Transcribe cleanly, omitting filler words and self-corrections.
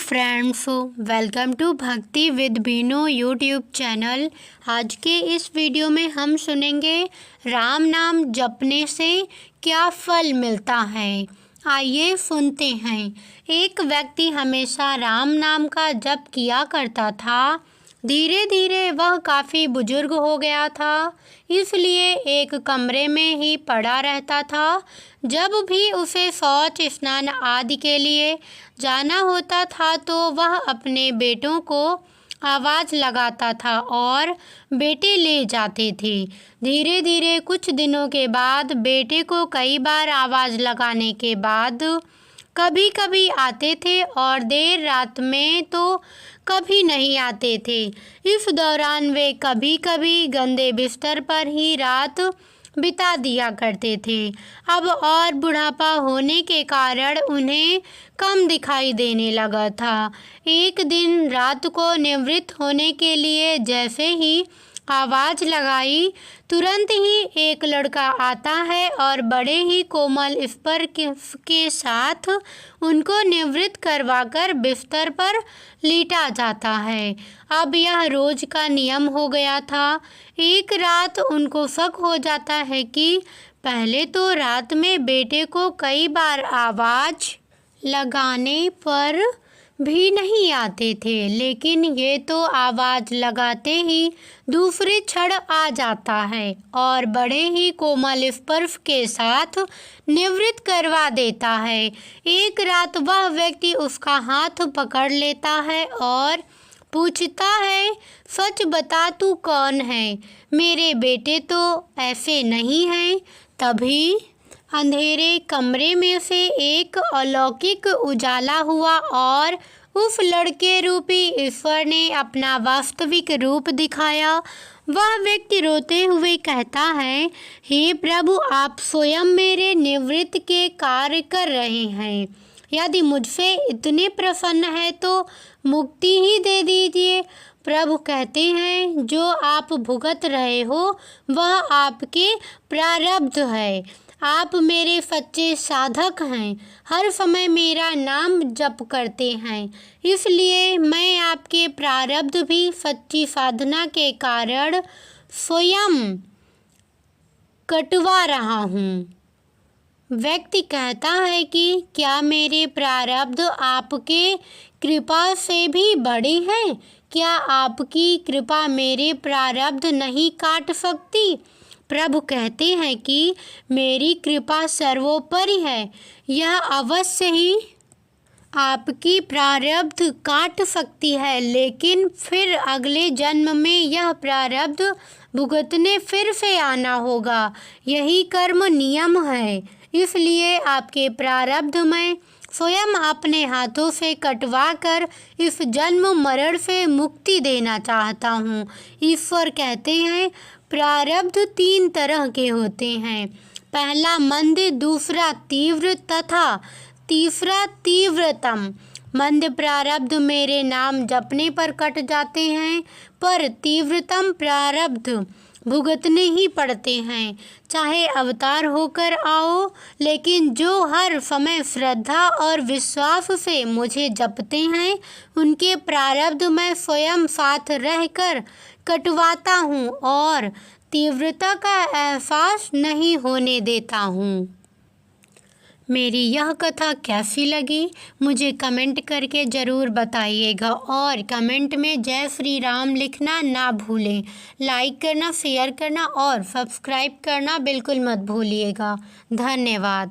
Friends, welcome to भक्ति with Binu YouTube channel. आज के इस वीडियो में हम सुनेंगे राम नाम जपने से क्या फल मिलता है। आइए सुनते हैं। एक व्यक्ति हमेशा राम नाम का जप किया करता था। धीरे धीरे वह काफ़ी बुजुर्ग हो गया था, इसलिए एक कमरे में ही पड़ा रहता था। जब भी उसे शौच स्नान आदि के लिए जाना होता था तो वह अपने बेटों को आवाज़ लगाता था और बेटे ले जाते थे। धीरे धीरे कुछ दिनों के बाद बेटे को कई बार आवाज़ लगाने के बाद कभी कभी आते थे और देर रात में तो कभी नहीं आते थे। इस दौरान वे कभी कभी गंदे बिस्तर पर ही रात बिता दिया करते थे। अब और बुढ़ापा होने के कारण उन्हें कम दिखाई देने लगा था। एक दिन रात को निवृत्त होने के लिए जैसे ही आवाज़ लगाई, तुरंत ही एक लड़का आता है और बड़े ही कोमल स्वर के साथ उनको निवृत्त करवाकर बिस्तर पर लेटा जाता है। अब यह रोज का नियम हो गया था। एक रात उनको शक हो जाता है कि पहले तो रात में बेटे को कई बार आवाज़ लगाने पर भी नहीं आते थे, लेकिन ये तो आवाज़ लगाते ही दूसरे क्षण आ जाता है और बड़े ही कोमल स्पर्श के साथ निवृत्त करवा देता है। एक रात वह व्यक्ति उसका हाथ पकड़ लेता है और पूछता है, सच बता तू कौन है? मेरे बेटे तो ऐसे नहीं हैं। तभी अंधेरे कमरे में से एक अलौकिक उजाला हुआ और उस लड़के रूपी ईश्वर ने अपना वास्तविक रूप दिखाया। वह व्यक्ति रोते हुए कहता है, हे प्रभु, आप स्वयं मेरे निवृत्त के कार्य कर रहे हैं। यदि मुझसे इतने प्रसन्न है तो मुक्ति ही दे दीजिए। प्रभु कहते हैं, जो आप भुगत रहे हो वह आपके प्रारब्ध है। आप मेरे सच्चे साधक हैं, हर समय मेरा नाम जप करते हैं, इसलिए मैं आपके प्रारब्ध भी सच्ची साधना के कारण स्वयं कटवा रहा हूँ। व्यक्ति कहता है कि क्या मेरे प्रारब्ध आपके कृपा से भी बड़े हैं? क्या आपकी कृपा मेरे प्रारब्ध नहीं काट सकती? प्रभु कहते हैं कि मेरी कृपा सर्वोपरि है, यह अवश्य ही आपकी प्रारब्ध काट सकती है, लेकिन फिर अगले जन्म में यह प्रारब्ध भुगतने फिर से आना होगा। यही कर्म नियम है, इसलिए आपके प्रारब्ध में स्वयं अपने हाथों से कटवा कर इस जन्म मरण से मुक्ति देना चाहता हूँ। ईश्वर कहते हैं, प्रारब्ध 3 तरह के होते हैं। पहला मंद, दूसरा तीव्र तथा तीसरा तीव्रतम। मंद प्रारब्ध मेरे नाम जपने पर कट जाते हैं, पर तीव्रतम प्रारब्ध भुगतने ही पड़ते हैं, चाहे अवतार होकर आओ। लेकिन जो हर समय श्रद्धा और विश्वास से मुझे जपते हैं, उनके प्रारब्ध मैं स्वयं साथ रहकर कटवाता हूँ और तीव्रता का एहसास नहीं होने देता हूँ। मेरी यह कथा कैसी लगी मुझे कमेंट करके ज़रूर बताइएगा और कमेंट में जय श्री राम लिखना ना भूलें। लाइक करना, शेयर करना और सब्सक्राइब करना बिल्कुल मत भूलिएगा। धन्यवाद।